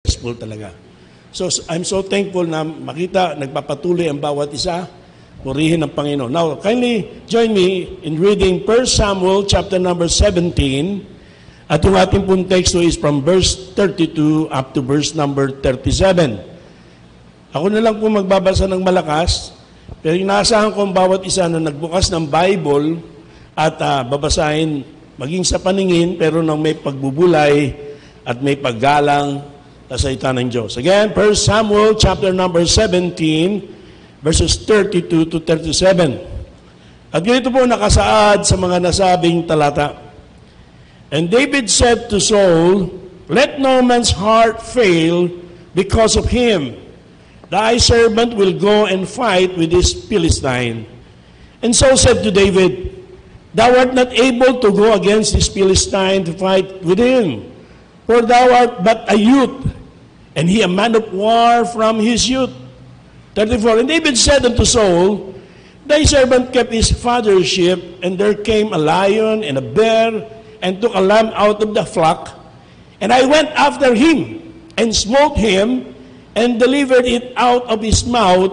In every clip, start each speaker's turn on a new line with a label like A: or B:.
A: successful talaga. So I'm so thankful na makita, nagpapatuloy ang bawat isa, purihin ng Panginoon. Now, kindly join me in reading 1 Samuel chapter number 17. At yung ating pong teksto is from verse 32 up to verse number 37. Ako na lang po magbabasa ng malakas, pero inaasahan ko ang bawat isa na nagbukas ng Bible at babasahin maging sa paningin, pero nang may pagbubulay at may paggalang sa salita ng Diyos. Again, 1 Samuel chapter number 17, verses 32 to 37. At ganito po nakasaad sa mga nasabing talata. And David said to Saul, "Let no man's heart fail because of him. Thy servant will go and fight with this Philistine." And Saul said to David, "Thou art not able to go against this Philistine to fight with him, for thou art but a youth, and he a man of war from his youth." 34. And David said unto Saul, "Thy servant kept his father's sheep, and there came a lion and a bear, and took a lamb out of the flock. And I went after him, and smote him, and delivered it out of his mouth.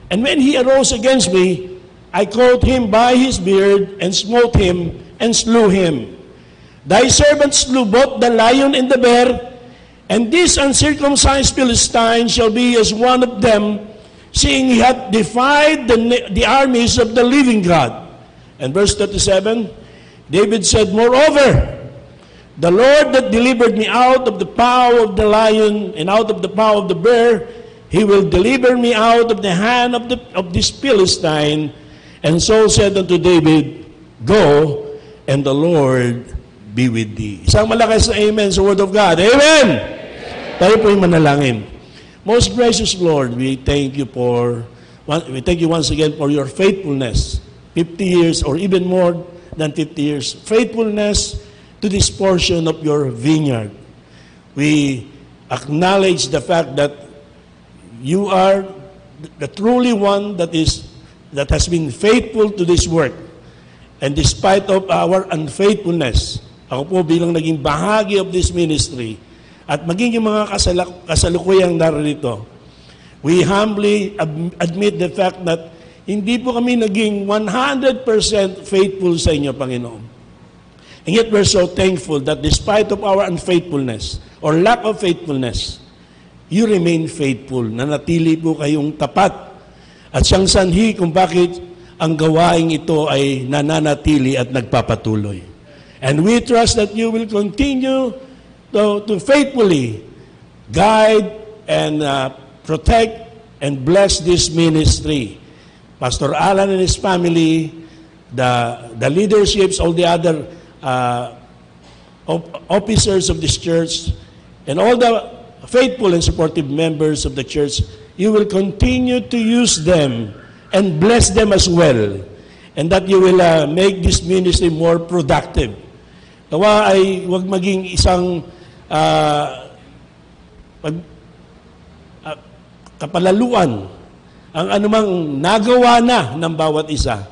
A: And when he arose against me, I caught him by his beard, and smote him, and slew him. Thy servant slew both the lion and the bear, and this uncircumcised Philistine shall be as one of them, seeing he hath defied the armies of the living God." And verse 37, David said, "Moreover, the Lord that delivered me out of the paw of the lion and out of the paw of the bear, he will deliver me out of the hand of this Philistine." And Saul said unto David, "Go, and the Lord be with thee." Isang malakas na amen sa word of God. Amen! Tayo po yung manalangin. Most gracious Lord, we thank you once again for your faithfulness. 50 years or even more than 50 years. Faithfulness to this portion of your vineyard. We acknowledge the fact that you are the truly one that has been faithful to this work. And despite of our unfaithfulness, ako po bilang naging bahagi of this ministry, at maging yung mga kasalukuyang narito, we humbly admit the fact that hindi po kami naging 100% faithful sa inyo, Panginoon. And yet we're so thankful that despite of our unfaithfulness or lack of faithfulness, you remain faithful. Nanatili po kayong tapat. At siyang sanhi kung bakit ang gawaing ito ay nananatili at nagpapatuloy. And we trust that you will continue to faithfully guide and protect and bless this ministry. Pastor Alan and his family, the leaderships, all the other officers of this church, and all the faithful and supportive members of the church, you will continue to use them and bless them as well, and that you will make this ministry more productive. Nawa ay huwag maging isang kapalaluan ang anumang nagawa na ng bawat isa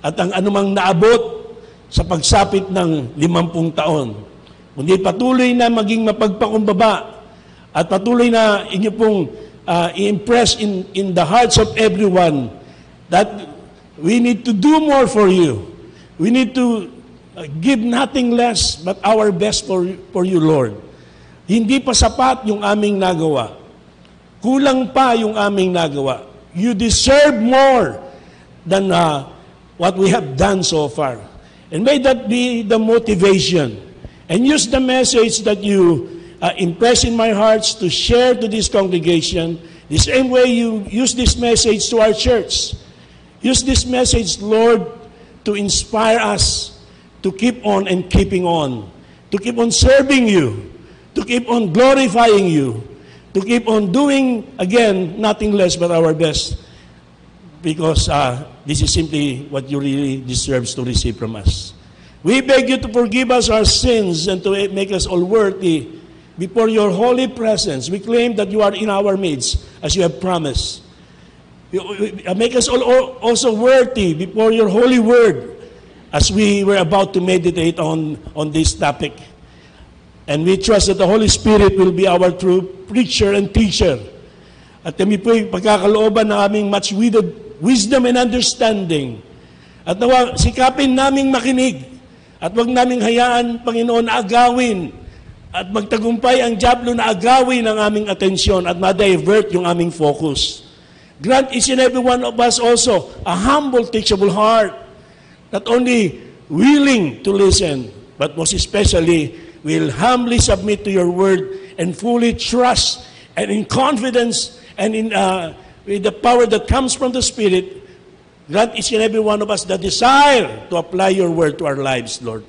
A: at ang anumang naabot sa pagsapit ng 50 taon. Kundi patuloy na maging mapagpakumbaba at patuloy na inyo pong i-impress in the hearts of everyone that we need to do more for you. We need to give nothing less but our best for you, Lord. Hindi pa sapat yung aming nagawa. Kulang pa yung aming nagawa. You deserve more than what we have done so far. And may that be the motivation. And use the message that you impress in my hearts to share to this congregation. The same way you use this message to our church. Use this message, Lord, to inspire us to keep on and keeping on. To keep on serving you. To keep on glorifying you. To keep on doing, again, nothing less but our best. Because this is simply what you really deserve to receive from us. We beg you to forgive us our sins and to make us all worthy before your holy presence. We claim that you are in our midst, as you have promised. Make us all also worthy before your holy word, as we were about to meditate on this topic. And we trust that the Holy Spirit will be our true preacher and teacher. At kami po'y pagkakalooban ng aming much wisdom and understanding. At nawa, sikapin naming makinig. At wag naming hayaan, Panginoon, na agawin. At magtagumpay ang diablo na agawin ang aming atensyon at ma-divert yung aming focus. Grant each and every one of us also a humble, teachable heart. Not only willing to listen, but most especially, will humbly submit to your word and fully trust and in confidence and in with the power that comes from the Spirit, grant each and every one of us the desire to apply your word to our lives, Lord.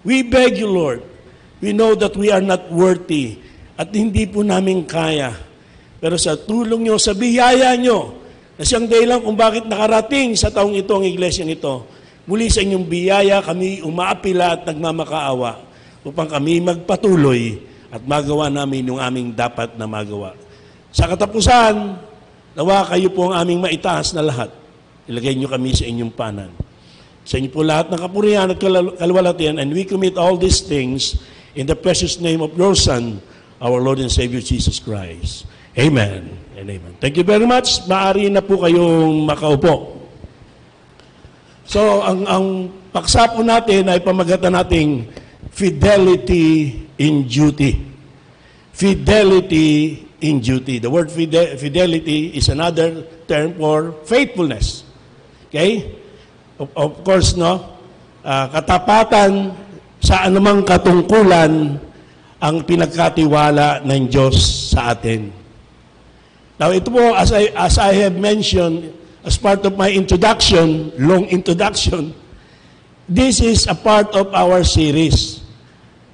A: We beg you, Lord. We know that we are not worthy at hindi po namin kaya. Pero sa tulong nyo, sa biyaya nyo, na siyang dahilan kung bakit nakarating sa taong ito ang iglesyang ito, muli sa inyong biyaya kami umaapila at nagmamakaawa upang kami magpatuloy at magawa namin yung aming dapat na magawa. Sa katapusan, nawa kayo po ang aming maitaas na lahat. Ilagay nyo kami sa inyong panan. Sa inyo po lahat ng kapurihan at kalwalatian, and we commit all these things in the precious name of your Son, our Lord and Savior Jesus Christ. Amen and amen. Thank you very much. Maaari na po kayong makaupo. So, ang paksa po natin ay pamagatan nating fidelity in duty. Fidelity in duty. The word fidelity is another term for faithfulness. Okay? Of course, no? Katapatan sa anumang katungkulan ang pinagkatiwala ng Diyos sa atin. Now, ito po, as I have mentioned, as part of my introduction, long introduction, this is a part of our series,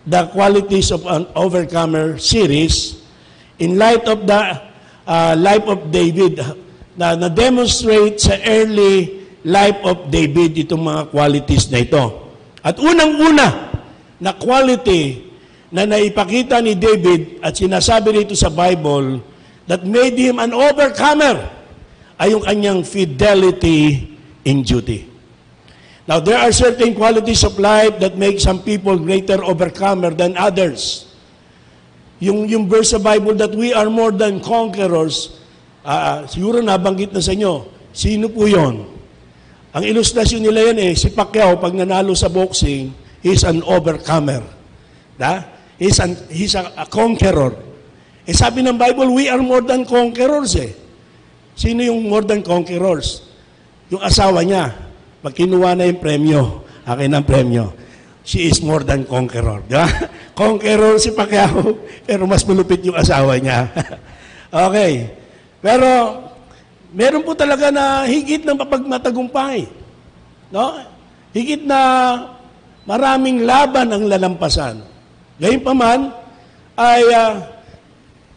A: the Qualities of an Overcomer series, in light of the life of David, na demonstrate sa early life of David itong mga qualities na ito. At unang-una na quality na naipakita ni David at sinasabi rito sa Bible that made him an overcomer ay yung kanyang fidelity in duty. Now, there are certain qualities of life that make some people greater overcomer than others. Yung verse sa Bible that we are more than conquerors, siguro nabanggit na sa inyo, sino po yon? Ang ilustrasyon nila yan si Pacquiao, pag nanalo sa boxing, he's an overcomer. He's a conqueror. Sabi ng Bible, we are more than conquerors Sino yung more than conquerors? Yung asawa niya. Pag kinuha na yung premyo, akin ang premyo. She is more than conqueror. Diba? Conqueror si Pacquiao, pero mas malupit yung asawa niya. Okay. Pero, meron po talaga na higit ng mapagmatagumpay. No? Higit na maraming laban ang lalampasan. Gayunpaman, ay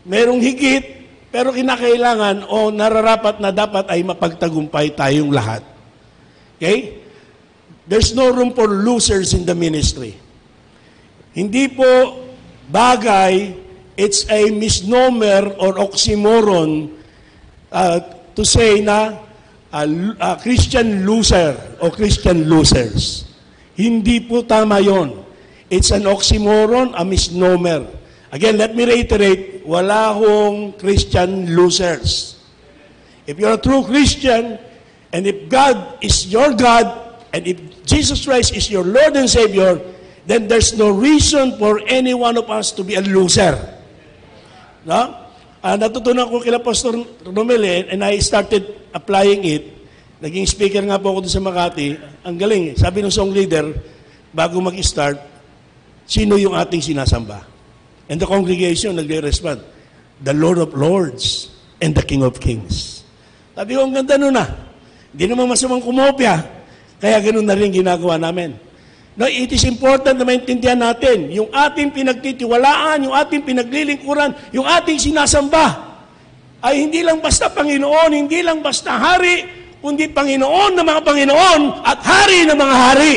A: merong higit, pero kinakailangan o nararapat na dapat ay mapagtagumpay tayong lahat. Okay? There's no room for losers in the ministry. Hindi po bagay, it's a misnomer or oxymoron to say na a Christian loser o Christian losers. Hindi po tama yon. It's an oxymoron, a misnomer. Again, let me reiterate, wala hong Christian losers. If you're a true Christian, and if God is your God, and if Jesus Christ is your Lord and Savior, then there's no reason for any one of us to be a loser. No? Natutunan ko kila Pastor Romel and I started applying it. Naging speaker nga po ako doon sa Makati. Ang galing Sabi ng song leader, bago mag-start, sino yung ating sinasamba? And the congregation nagre-respond, the Lord of Lords and the King of Kings. Sabi ko, ang ganda nun Hindi naman masamang kumopya. Kaya ganun na rin ginagawa namin. No, it is important na maintindihan natin yung ating pinagtitiwalaan, yung ating pinaglilingkuran, yung ating sinasamba ay hindi lang basta Panginoon, hindi lang basta hari, kundi Panginoon ng mga Panginoon at hari ng mga hari.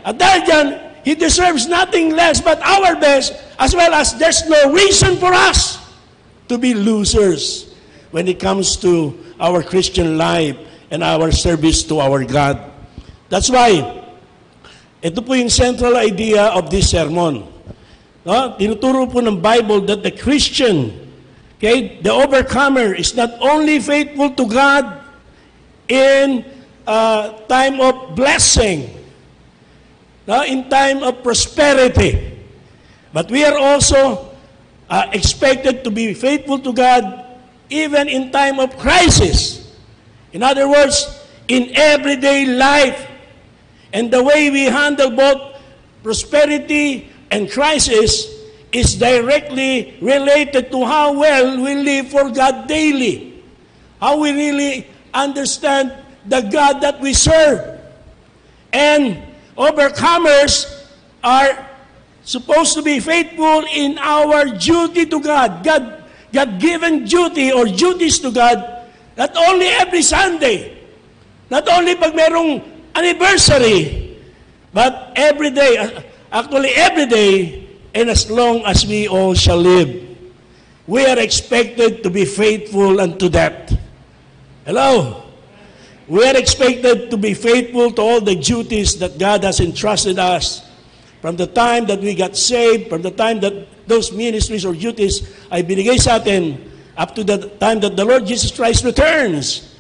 A: At dahil dyan, He deserves nothing less but our best, as well as there's no reason for us to be losers when it comes to our Christian life and our service to our God. That's why, ito po yung central idea of this sermon. No? Tinuturo po ng Bible that the Christian, okay, the overcomer is not only faithful to God in time of blessing, no, in time of prosperity, but we are also expected to be faithful to God even in time of crisis. In other words, in everyday life. And the way we handle both prosperity and crisis is directly related to how well we live for God daily. How we really understand the God that we serve. And overcomers are supposed to be faithful in our duty to God. God-given duty or duties to God, not only every Sunday, not only pag merong anniversary, but every day, actually every day, and as long as we all shall live. We are expected to be faithful unto that. Hello? We are expected to be faithful to all the duties that God has entrusted us. From the time that we got saved, from the time that those ministries or duties ay binigay sa atin, up to the time that the Lord Jesus Christ returns,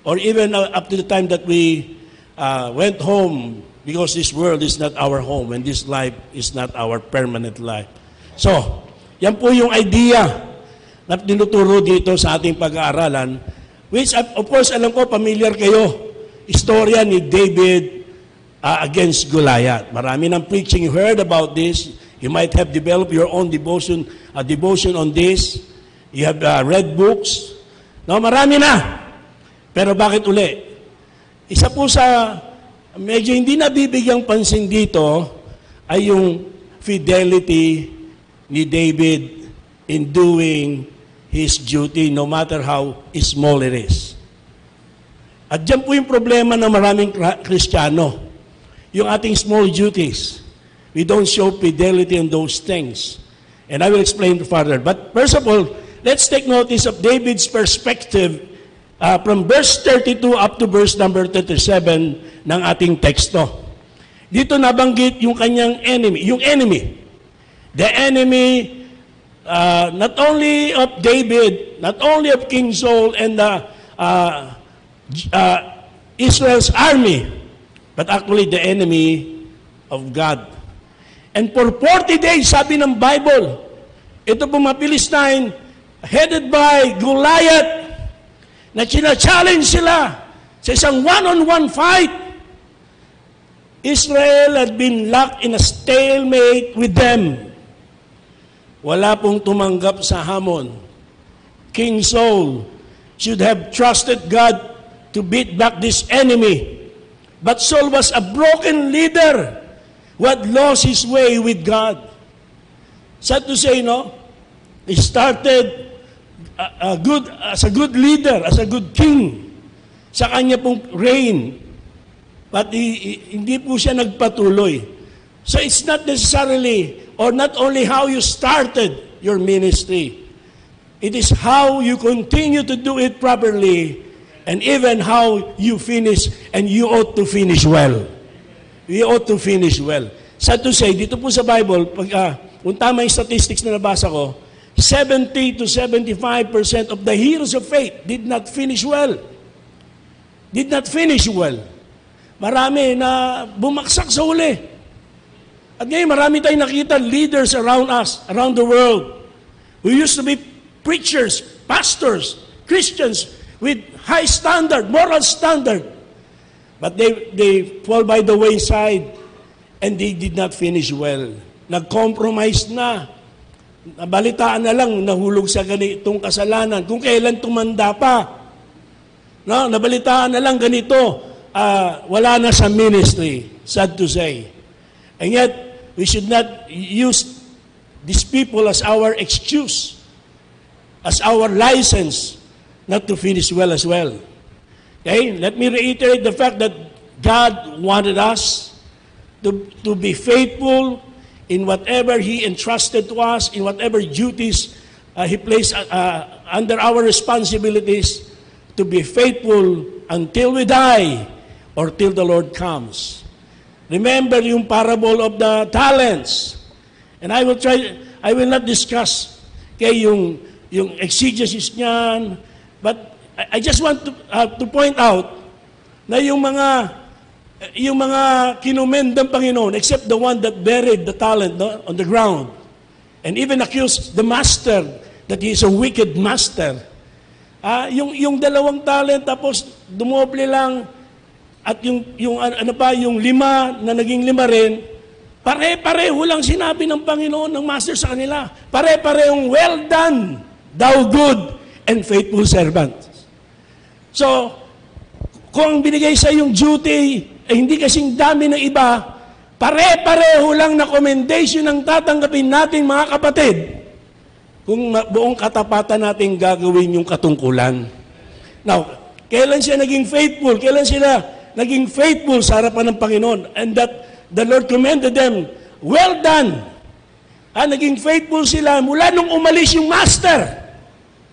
A: or even up to the time that we went home, because this world is not our home and this life is not our permanent life. So, yan po yung idea na tinuturo dito sa ating pag-aaralan, which of course, alam ko, familiar kayo, istorya ni David against Goliath. Marami ng preaching, you heard about this. You might have developed your own devotion on this. You have read books. No, marami na. Pero bakit uli? Isa po sa medyo hindi nabibigyang pansin dito ay yung fidelity ni David in doing his duty no matter how small it is. At dyan po yung problema ng maraming Kristiyano. Yung ating small duties. We don't show fidelity in those things. And I will explain further. But first of all, let's take notice of David's perspective from verse 32 up to verse number 37 ng ating teksto. Dito nabanggit yung kanyang enemy. Yung enemy. The enemy not only of David, not only of King Saul and Israel's army, but actually the enemy of God. And for 40 days, sabi ng Bible, ito po mga Philistine, headed by Goliath, na challenge sila sa isang one-on-one fight. Israel had been locked in a stalemate with them. Wala pong tumanggap sa hamon. King Saul should have trusted God to beat back this enemy. But Saul was a broken leader who had lost his way with God. Sad to say, no? He started as a good leader, as a good king sa kanya pong reign. But hindi po siya nagpatuloy. So it's not necessarily or not only how you started your ministry. It is how you continue to do it properly and even how you finish, and you ought to finish well. You ought to finish well. Sad to say, dito po sa Bible, kung tama yung statistics na nabasa ko, 70 to 75% of the heroes of faith did not finish well. Did not finish well. Marami na bumaksak sa huli. At ngayon, marami tayong nakita leaders around us, around the world, who used to be preachers, pastors, Christians, with high standard, moral standard. But they fall by the wayside and they did not finish well. Nag-compromise na. Nabalitaan na lang, nahulog sa ganitong kasalanan. Kung kailan tumanda pa. No, nabalitaan na lang ganito, wala na sa ministry. Sad to say. And yet, we should not use these people as our excuse, as our license not to finish well as well. Okay? Let me reiterate the fact that God wanted us to be faithful in whatever He entrusted to us, in whatever duties He placed under our responsibilities, to be faithful until we die or till the Lord comes. Remember yung parable of the talents. And I will not discuss yung exegesis niyan, but I just want to point out na yung mga kinumendang Panginoon, except the one that buried the talent on the ground, and even accused the master that he is a wicked master. Yung 2 talent, tapos dumoble lang, at yung 5 na naging 5 rin, pare-pareho lang sinabi ng Panginoon, ng master sa kanila. Pare-parehong, well done, thou good and faithful servant. So, kung binigay sa yung duty, hindi kasing dami ng iba, pare-pareho lang na commendation ang tatanggapin natin, mga kapatid, kung buong katapatan natin gagawin yung katungkulan. Now, kailan siya naging faithful? Kailan sila naging faithful sa harapan ng Panginoon? And that the Lord commended them, well done. Naging faithful sila mula nung umalis yung master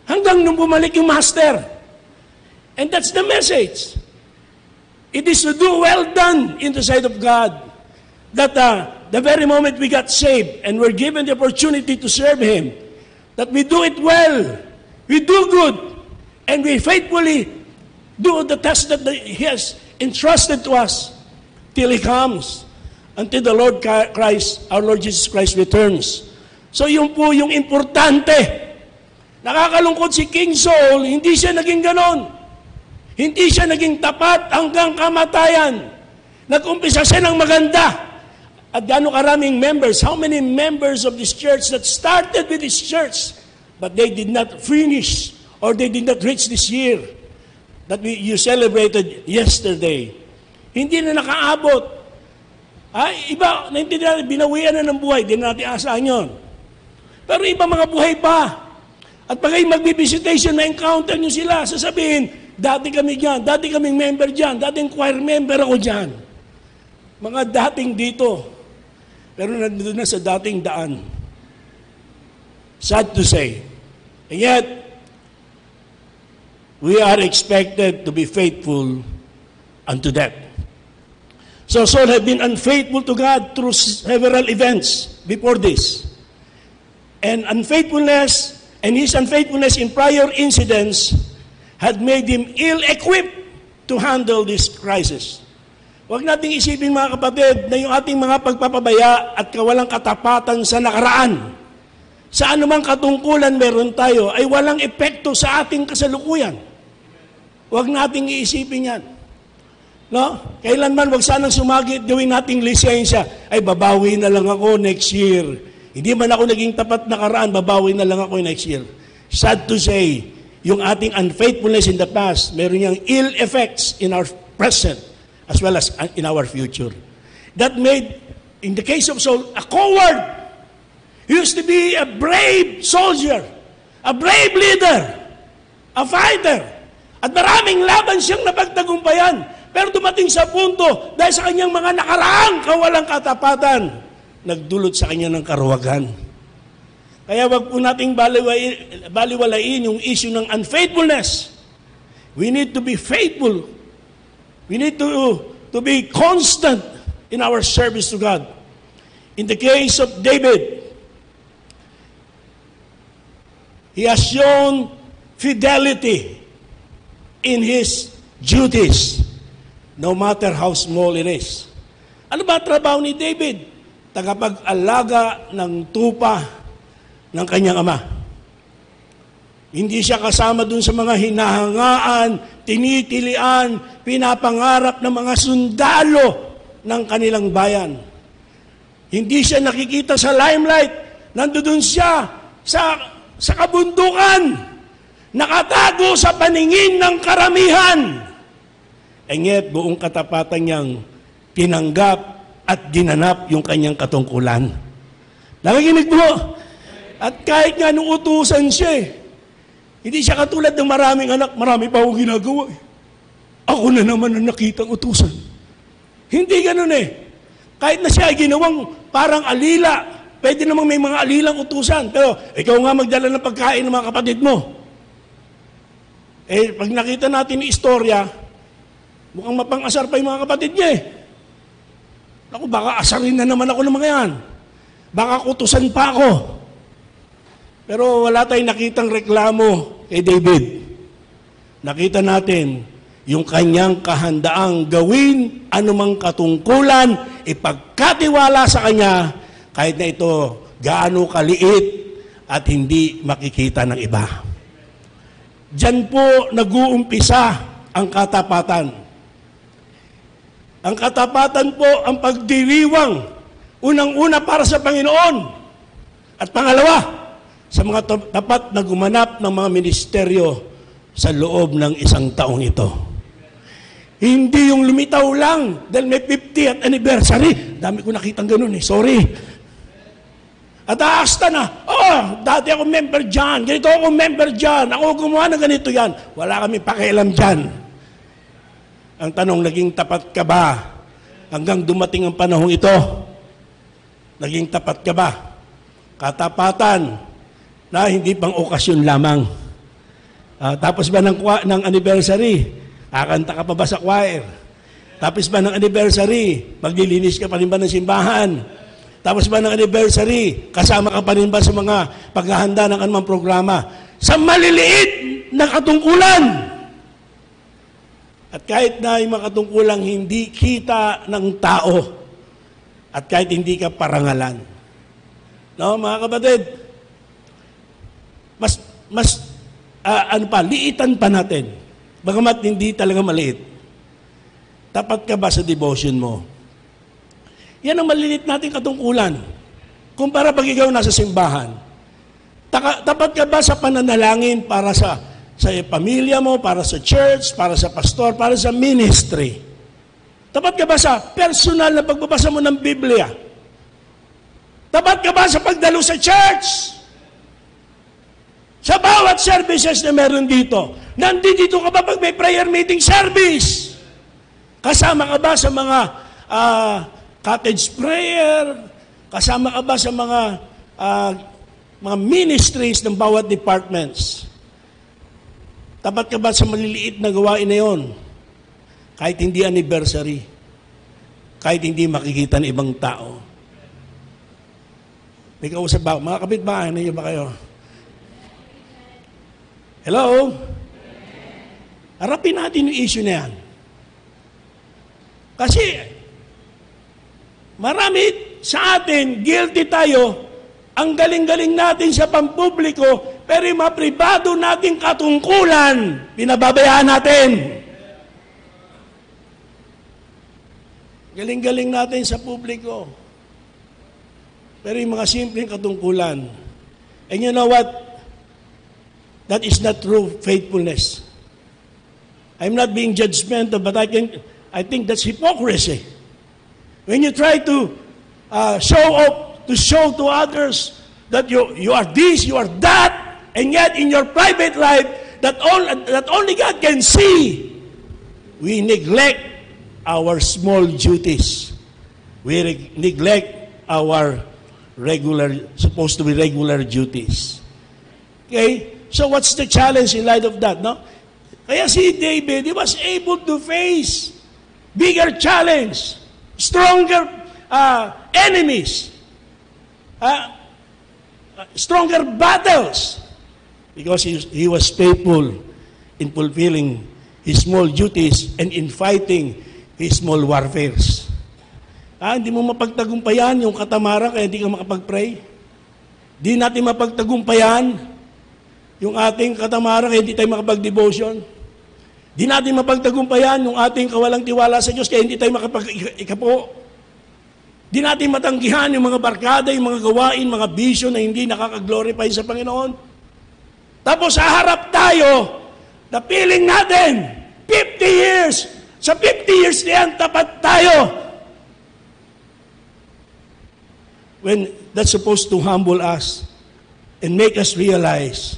A: hanggang nung bumalik yung master. And that's the message. It is to do well done in the sight of God. That the very moment we got saved and were given the opportunity to serve Him, that we do it well, we do good, and we faithfully do the task that He has entrusted to us till He comes, until the Lord Christ, our Lord Jesus Christ returns. So yun po yung importante. Nakakalungkot si King Saul, hindi siya naging ganon. Hindi siya naging tapat hanggang kamatayan. Nag-umpisa siya ng maganda. At gaano karaming members, how many members of this church that started with this church, but they did not finish, or they did not reach this year that you celebrated yesterday. Hindi na nakaabot. Iba, naintindihan, binawian na ng buhay, di na natin asahan yun. Pero iba mga buhay pa. At pag kayo mag-visitation, na-encounter nyo sila, sasabihin, dati kami dyan, dati kaming member dyan, dating choir member ako dyan. Mga dating dito. Pero nandito na sa dating daan. Sad to say. And yet, we are expected to be faithful unto death. So Saul had been unfaithful to God through several events before this. And his unfaithfulness in prior incidents had made him ill-equipped to handle this crisis. Huwag nating isipin, mga kapatid, na yung ating mga pagpapabaya at kawalang katapatan sa nakaraan, sa anumang katungkulan meron tayo, ay walang epekto sa ating kasalukuyan. Huwag nating iisipin yan. No? Kailanman wag sanang sumagit, gawin nating lisensya. Ay, babawi na lang ako next year. Hindi man ako naging tapat nakaraan, babawi na lang ako next year. Sad to say, yung ating unfaithfulness in the past, meron niyang ill effects in our present as well as in our future. That made, in the case of Saul, a coward. He used to be a brave soldier, a brave leader, a fighter. At maraming laban siyang napagtagumpayan. Pero dumating sa punto, dahil sa kanyang mga nakaraang kawalang katapatan, nagdulot sa kanya ng karuwagan. Kaya wag po nating baliwalain yung issue ng unfaithfulness. We need to be faithful. We need to be constant in our service to God. In the case of David, he has shown fidelity in his duties, no matter how small it is. Ano ba trabaho ni David? Tagapag-alaga ng tupa ng kanyang ama. Hindi siya kasama dun sa mga hinahangaan, tinitilian, pinapangarap ng mga sundalo ng kanilang bayan. Hindi siya nakikita sa limelight. Nandoon siya sa kabundukan, nakatago sa paningin ng karamihan. And yet, buong katapatan niyang tinanggap at ginanap yung kanyang katungkulan. Nakikinig mo? At kahit nga nung utusan siya, hindi siya katulad ng maraming anak, marami pa akong ginagawa. Ako na naman ang nakitang utusan. Hindi ganun eh. Kahit na siya ay ginawang parang alila, pwede namang may mga alilang utusan. Pero ikaw nga magdala ng pagkain ng mga kapatid mo. Pag nakita natin yung istorya, mukhang mapang-asar pa yung mga kapatid niya eh. Ako, baka asarin na naman ako ng mga yan. Baka kutusan pa ako. Pero wala tayong nakitang reklamo kay David. Nakita natin yung kanyang kahandaang gawin anumang katungkulan, ipagkatiwala sa kanya kahit na ito gaano kaliit at hindi makikita ng iba. Diyan po nag-uumpisa ang katapatan. Ang katapatan po ang pagdiriwang, unang-una para sa Panginoon. At pangalawa, sa mga tapat na gumanap ng mga ministeryo sa loob ng isang taong ito. Hindi yung lumitaw lang dahil may 50th anniversary. Dami ko nakitang ganun sorry. At aasta na, dati ako member dyan, ganito ako member dyan, ako gumawa na ganito yan. Wala kami pakialam dyan. Ang tanong, naging tapat ka ba hanggang dumating ang panahong ito? Naging tapat ka ba? Katapatan na hindi pang okasyon lamang. Tapos ba ng anniversary, kakanta ka pa ba sa choir? Tapos ba ng anniversary, maglilinis ka pa rin ba ng simbahan? Tapos ba ng anniversary, kasama ka pa rin ba sa mga paghahanda ng anumang programa? Sa maliliit na katungkulan. At kahit na yung mga katungkulang hindi kita ng tao, at kahit hindi ka parangalan. No, mga kapatid, liitan pa natin. Bagamat hindi talaga maliit. Tapat ka ba sa devotion mo? Yan ang malilit nating katungkulan. Kumpara pag ikaw nasa simbahan. Tapat ka ba sa pananalangin para sa pamilya mo, para sa church, para sa pastor, para sa ministry? Tapat ka ba sa personal na pagbabasa mo ng Biblia? Tapat ka ba sa pagdalo sa church? Sa bawat services na meron dito. Nandito ka ba pag may prayer meeting service? Kasama ka ba sa mga cottage prayer? Kasama ka ba sa mga ministries ng bawat departments? Tapat ka ba sa maliliit na gawain na yon? Kahit hindi anniversary, kahit hindi makikita ng ibang tao. May kausap ba? Mga kapitbahay, nandiyo ba kayo? Hello? Harapin natin yung issue na yan. Kasi, marami sa atin, guilty tayo, ang galing-galing natin sa pampubliko, pero yung mga pribado nating katungkulan, pinababayaan natin. Galing-galing natin sa publiko, pero yung mga simpleng katungkulan. And you know what? That is not true faithfulness. I'm not being judgmental, but I think that's hypocrisy. When you try to show to others that you are this, you are that, and yet in your private life, that only God can see, we neglect our small duties. We neglect our supposed to be regular duties. Okay? So what's the challenge in light of that, no? Kaya si David, he was able to face bigger challenge, stronger enemies, stronger battles, because he was faithful in fulfilling his small duties and in fighting his small warfares. Hindi mo mapagtagumpayan yung katamaran kaya hindi ka makapag-pray. Di natin mapagtagumpayan yung ating katamaran kaya hindi tayo makapag-devotion. Di natin mapagtagumpayan yung ating kawalang tiwala sa Diyos kaya hindi tayo makapag-ikapo. Di natin matanggihan yung mga barkada, yung mga gawain, mga bisyo na hindi nakaka-glorify sa Panginoon. Tapos haharap tayo na piling natin 50 years. Sa 50 years na yan, tapat tayo. When that's supposed to humble us and make us realize,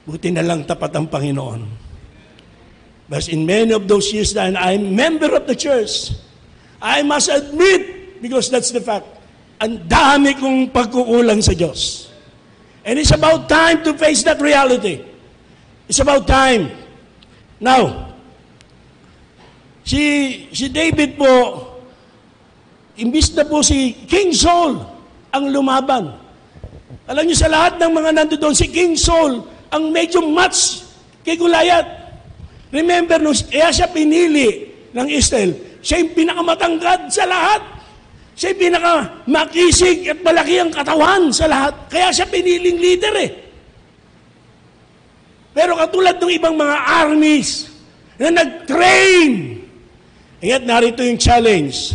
A: buti na lang tapat ang Panginoon. But in many of those years that I'm member of the church, I must admit, because that's the fact, ang dami kong pagkukulang sa Diyos. And it's about time to face that reality. It's about time. Now, si David po, imbis na po si King Saul, ang lumaban. Alam niyo, sa lahat ng mga nandoon, si King Saul, ang medyo match kay Goliath. Remember, kaya siya pinili ng Israel. Siya yung pinakamatangkad sa lahat. Siya yung pinakamakisig at malaki ang katawan sa lahat. Kaya siya piniling leader eh. Pero katulad ng ibang mga armies na nag-train, kaya't narito yung challenge.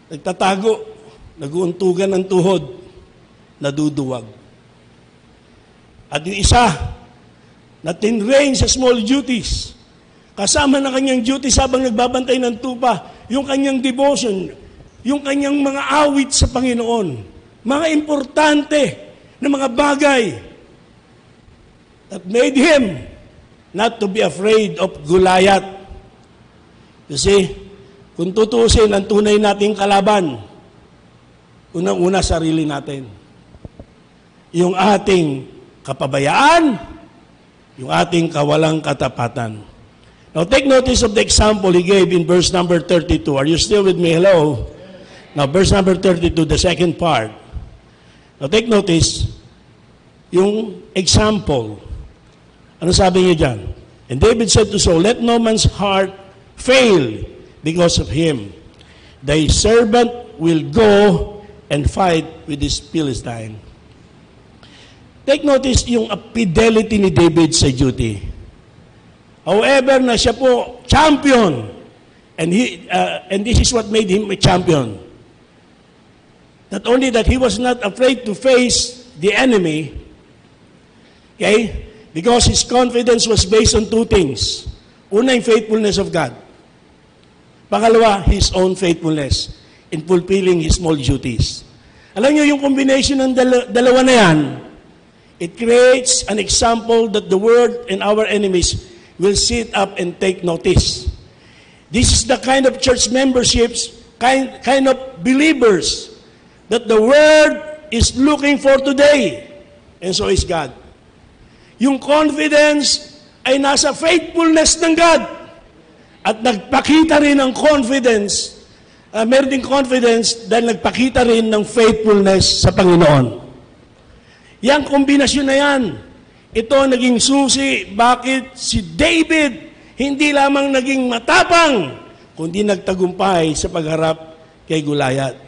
A: Nagtatago, nag-uuntugan ng tuhod, naduduwag. At yung isa, na tinrain sa small duties, kasama na kanyang duties habang nagbabantay ng tupa, yung kanyang devotion, yung kanyang mga awit sa Panginoon, mga importante na mga bagay that made him not to be afraid of Goliath. Kasi, kung tutuusin ang tunay nating kalaban, unang-una sarili natin. Yung ating kapabayaan, yung ating kawalang katapatan. Now, take notice of the example he gave in verse number 32. Are you still with me? Hello? Now, verse number 32, the second part. Now, take notice, yung example. Ano sabi niya dyan? And David said to Saul, let no man's heart fail because of him. Thy servant will go and fight with this Philistine. Take notice yung fidelity ni David sa duty. However, na siya po champion, and this is what made him a champion. Not only that he was not afraid to face the enemy, okay, because his confidence was based on two things. Una, yung faithfulness of God. Pangalawa, his own faithfulness in fulfilling his small duties. Alam niyo, yung combination ng dalawa na yan, it creates an example that the world and our enemies will sit up and take notice. This is the kind of church memberships, kind of believers that the world is looking for today. And so is God. Yung confidence ay nasa faithfulness ng God. At nagpakita rin ng confidence, meron din confidence dahil nagpakita rin ng faithfulness sa Panginoon. Yang kombinasyon na yan, ito naging susi bakit si David hindi lamang naging matapang, kundi nagtagumpay sa pagharap kay Goliath.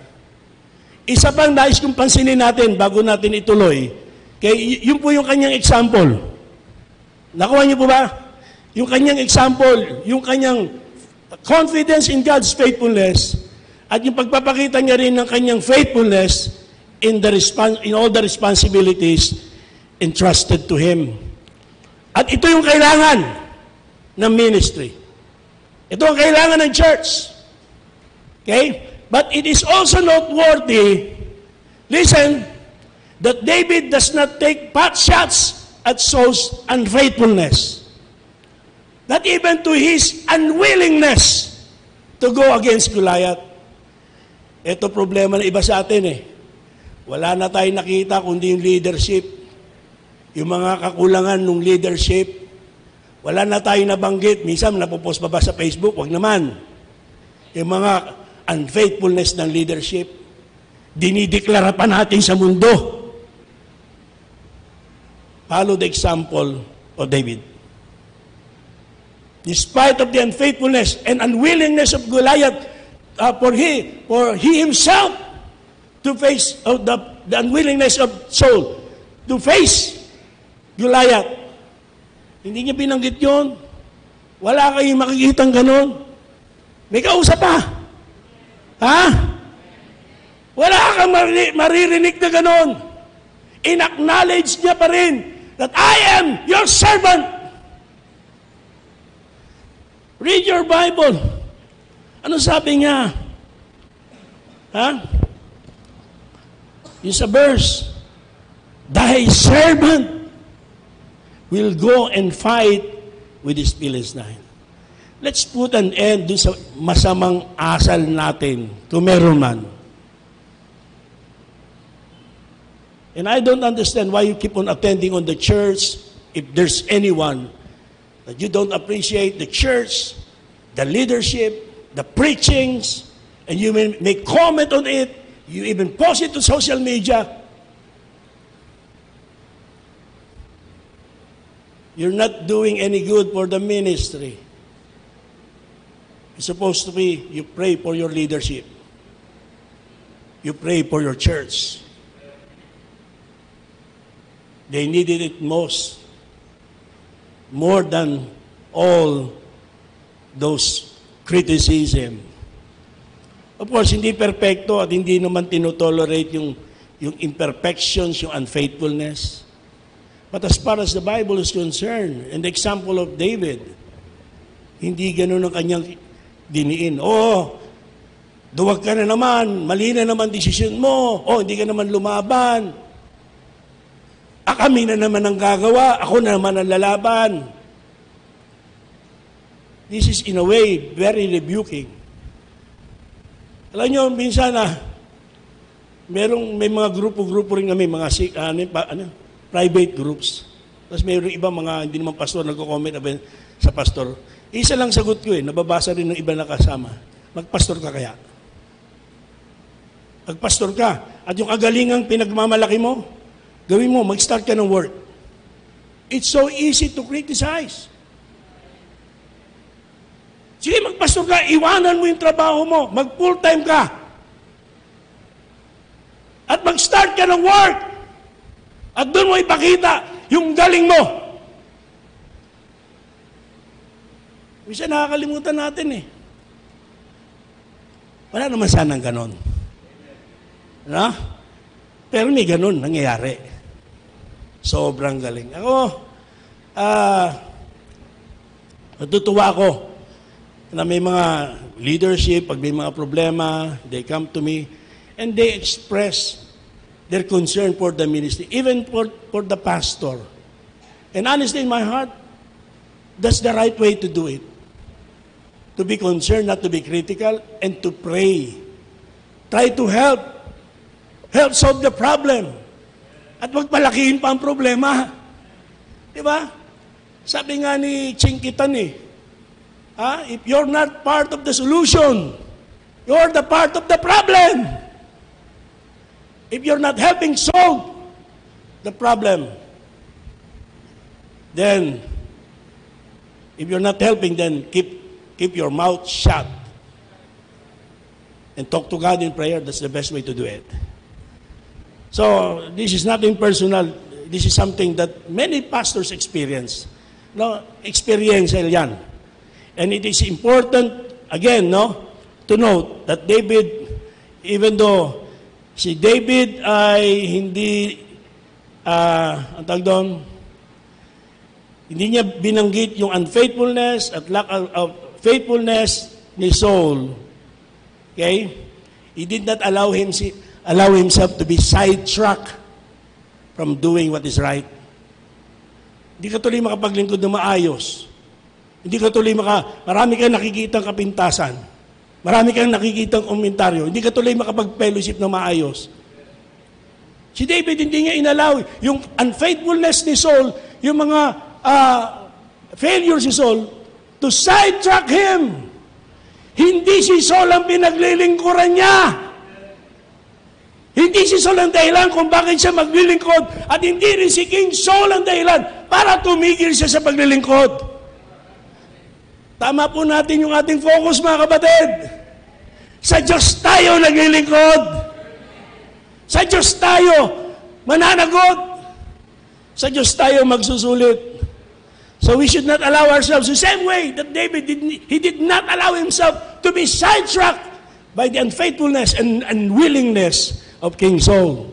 A: Isa pang nais kong pansinin natin bago natin ituloy, yun po yung kanyang example. Nakuha niyo po ba? Yung kanyang example, yung kanyang confidence in God's faithfulness, at yung pagpapakita niya rin ng kanyang faithfulness in all the responsibilities entrusted to him. At ito yung kailangan ng ministry. Ito ang kailangan ng church. Okay? But it is also noteworthy, listen, that David does not take pot shots at Saul's unfaithfulness. Not even to his unwillingness to go against Goliath. Ito problema na iba sa atin eh. Wala na tayong nakita kundi yung leadership. Yung mga kakulangan ng leadership. Wala na tayong nabanggit. Minsan napopost pa ba sa Facebook? Wag naman. Yung mga unfaithfulness ng leadership. Dinideklara pa natin sa mundo. Follow the example of David. Despite of the unfaithfulness and unwillingness of Goliath, for he himself to face the unwillingness of Saul to face Goliath. Hindi niya binanggit yun. Wala kayong makikitang ganon. May kausap pa. Ha? Wala kang maririnig na ganon. In-acknowledge niya pa rin that I am your servant. Read your Bible. Ano sabi niya? Ha? Yung sa verse, thy servant will go and fight with this Philistine. Let's put an end dun sa masamang asal natin, kung meron man. And I don't understand why you keep on attending on the church if there's anyone that you don't appreciate the church, the leadership, the preachings, and you may comment on it, You even post it to social media. You're not doing any good for the ministry. It's supposed to be, you pray for your leadership. You pray for your church. They needed it most. More than all those criticism. Of course, hindi perfecto at hindi naman tinotolerate yung imperfections, yung unfaithfulness. But as far as the Bible is concerned, and the example of David, hindi ganun ang kanyang diniin. Oh, duwag ka na naman, mali na naman desisyon mo, oh, hindi ka naman lumaban. Kami na naman ang gagawa, ako na naman ang lalaban. This is in a way very rebuking. Alam nyo, minsan may mga grupo-grupo rin kami, mga private groups. Tapos mayroong iba mga hindi naman pastor nagko-comment sa pastor. Isa lang sagot ko nababasa rin ng iba na kasama. Magpastor ka kaya? Magpastor ka. At yung kagalingang pinagmamalaki mo, gawin mo, mag-start ka ng work. It's so easy to criticize. Sige, magpastor ka, iwanan mo yung trabaho mo, mag-full-time ka. At mag-start ka ng work. At doon mo ipakita yung galing mo. Minsan nakakalimutan natin Wala naman sanang ganon. No? Pero may ganon nangyayari. Sobrang galing. Ako, natutuwa ako na may mga leadership, pag may mga problema, they come to me and they express their concern for the ministry, even for the pastor. And honestly, in my heart, that's the right way to do it. To be concerned, not to be critical, and to pray. Try to help solve the problem. At wag palakihin pa ang problema. Diba? Sabi nga ni Chinkitan if you're not part of the solution, you're the part of the problem. If you're not helping solve the problem, then if you're not helping, then keep your mouth shut and talk to God in prayer. That's the best way to do it. So this is nothing personal. This is something that many pastors experience. Experiential yan. And it is important, again, to note that David, even though si David ay hindi, ang tawag doon, hindi niya binanggit yung unfaithfulness at lack of faithfulness ni Saul. Okay? He did not allow himself to be sidetracked from doing what is right. Hindi ka tuloy makapaglingkod na maayos. Hindi ka tuloy marami kang nakikitang kapintasan. Marami kang nakikitang komentaryo. Hindi ka tuloy makapag-fellowship na maayos. Si David hindi niya inalaw yung unfaithfulness ni Saul, yung mga failures ni Saul, to sidetrack him. Hindi si Saul ang pinaglilingkuran niya. Hindi si Saul ang dahilan kung bakit siya maglilingkod at hindi rin si King Saul ang dahilan para tumigil siya sa paglilingkod. Tama po natin yung ating focus, mga kapatid. Sa Diyos tayo naglilingkod. Sa Diyos tayo mananagot. Sa Diyos tayo magsusulit. So we should not allow ourselves the same way that David did not allow himself to be sidetracked by the unfaithfulness and unwillingness of King Saul.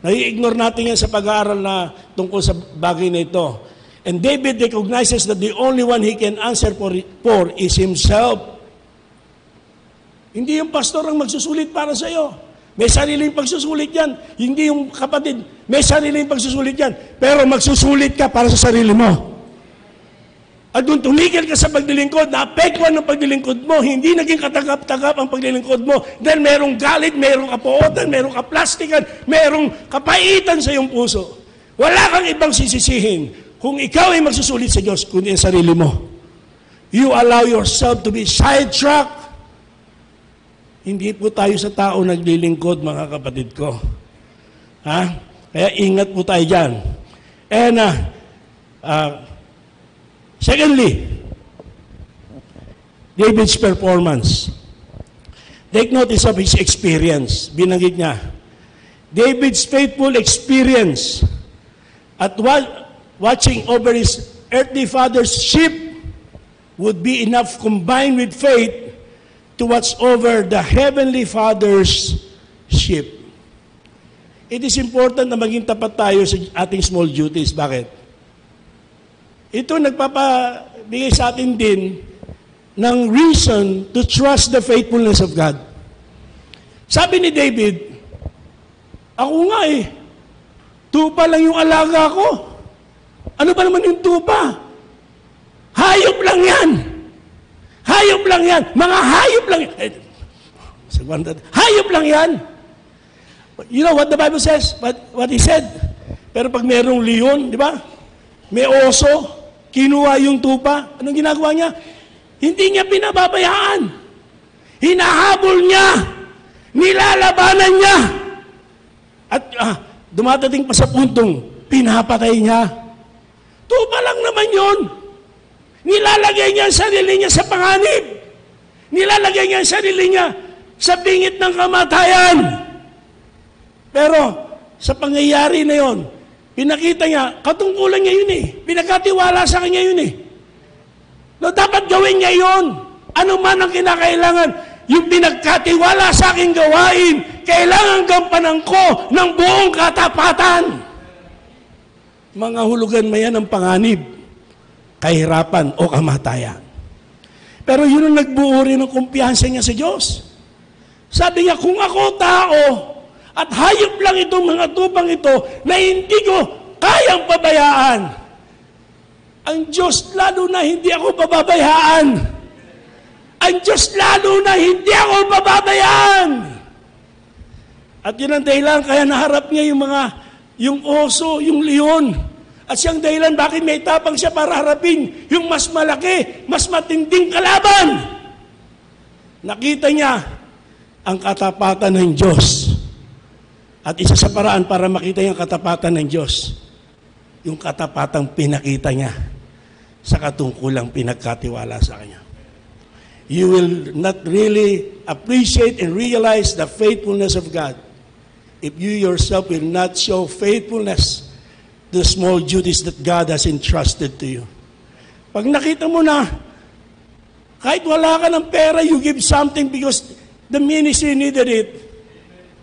A: Nai-ignore natin yan sa pag-aaral na tungkol sa bagay na ito. And David recognizes that the only one he can answer for is himself. Hindi yung pastor ang magsusulit para sa iyo. May sariling pagsusulit yan. Hindi yung kapatid, may sariling pagsusulit yan. Pero magsusulit ka para sa sarili mo. At kung tumigil ka sa paglilingkod, naapektuhan ng paglilingkod mo, hindi naging katagap-tagap ang paglilingkod mo, dahil merong galit, merong kapuotan, merong kaplastikan, merong kapaitan sa iyong puso. Wala kang ibang sisisihin kung ikaw ay magsusulit sa Diyos, kundi ang sarili mo. You allow yourself to be sidetracked Hindi po tayo sa tao naglilingkod, mga kapatid ko. Ha? Kaya ingat po tayo dyan. And secondly, David's performance. Take notice of his experience. Binanggit niya. David's faithful experience at watching over his earthly father's sheep would be enough combined with faith to watch over the heavenly Father's sheep. It is important na maging tapat tayo sa ating small duties. Bakit? Ito nagpapabigay sa atin din ng reason to trust the faithfulness of God. Sabi ni David, ako nga tupa lang yung alaga ko. Ano ba naman yung tupa? Hayop lang yan. Hayop lang yan. Mga hayop lang yan. Hayop lang yan. You know what the Bible says? What he said? Pero pag merong leon, di ba? May oso, kinuha yung tupa. Anong ginagawa niya? Hindi niya pinababayaan. Hinahabol niya. Nilalabanan niya. At dumadating pa sa puntong pinapatay niya. Tupa lang naman yon. Nilalagay niya ang sarili niya sa panganib. Nilalagay niya ang sarili niya sa bingit ng kamatayan. Pero sa pangyayari na yon, pinakita niya, katungkulan niya yun Pinagkatiwala sa kanya yun No, dapat gawin niya yun. Ano man ang kinakailangan, yung pinagkatiwala sa aking gawain, kailangan gampanan ko ng buong katapatan. Mga hulugan mayan ng panganib, kahirapan o kamatayan. Pero yun ang nagbuo rin ng kumpiyansa niya sa Diyos. Sabi niya, kung ako tao, at hayop lang itong mga tupang ito, na hindi ko kayang pabayaan, ang Diyos lalo na hindi ako pababayaan. Ang Diyos lalo na hindi ako pababayaan. At yun ang dahilan, kaya naharap niya yung oso, yung leon. At siyang dahilan, bakit may tapang siya para harapin yung mas malaki, mas matinding kalaban. Nakita niya ang katapatan ng Diyos. At isa sa paraan para makita yung katapatan ng Diyos, yung katapatang pinakita niya sa katungkulang pinagkatiwala sa Kanya. You will not really appreciate and realize the faithfulness of God if you yourself will not show faithfulness to the small duties that God has entrusted to you. Pag nakita mo na, kahit wala ka ng pera, you give something because the ministry needed it.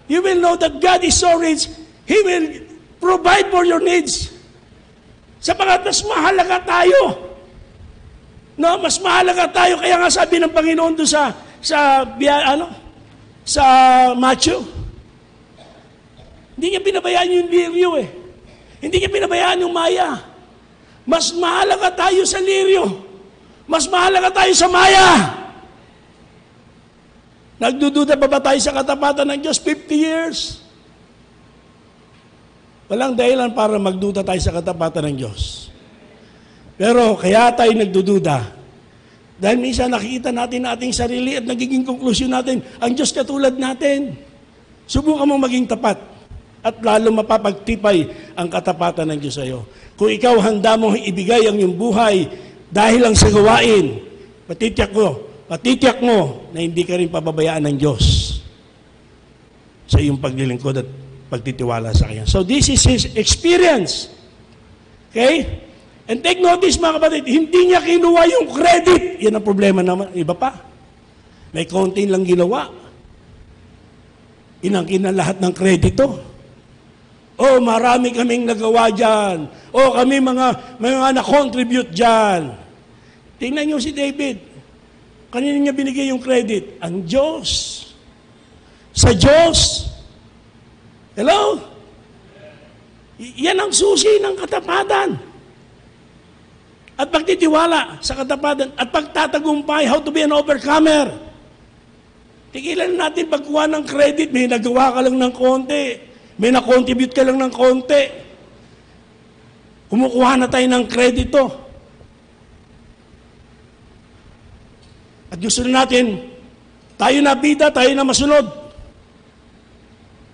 A: You will know that God is so rich, He will provide for your needs. Sapagat mas mahalaga tayo. No, mas mahalaga tayo. Kaya nga sabi ng Panginoon doon sa Matthew, hindi niya pinabayaan yung liryo Hindi niya pinabayaan yung maya. Mas mahalaga tayo sa liryo. Mas mahalaga tayo sa maya. Nagdududa pa ba tayo sa katapatan ng Diyos 50 years? Walang dahilan para magduda tayo sa katapatan ng Diyos. Pero kaya tayo nagdududa, dahil minsan nakikita natin na ating sarili at nagiging konklusyon natin, ang Diyos katulad natin. Subukan mong maging tapat at lalo mapapagtipay ang katapatan ng Diyos sa iyo. Kung ikaw handa mong ibigay ang iyong buhay dahil lang sa gawain, patitiyak mo na hindi ka rin pababayaan ng Diyos sa iyong paglilingkod at pagtitiwala sa Kanya. So this is his experience. Okay? And take notice mga kapatid, hindi niya kinuha yung credit. Yan ang problema naman. Iba pa. May konti lang ginawa. Inangkin na lahat ng kredito. Oh, marami kaming nagawa dyan. Oh, kami mga na-contribute dyan. Tingnan niyo si David. Kanina niya binigay yung credit? Ang Diyos. Sa Diyos. Hello? Yan ang susi ng katapatan. At pagtitiwala sa katapatan at pagtatagumpay, how to be an overcomer. Tigilan natin pagkuha ng credit, may nagawa ka lang ng konti, may na-contribute ka lang ng konti. Kumukuha na tayo ng kredito. At gusto na natin Tayo na bida, tayo na masunod.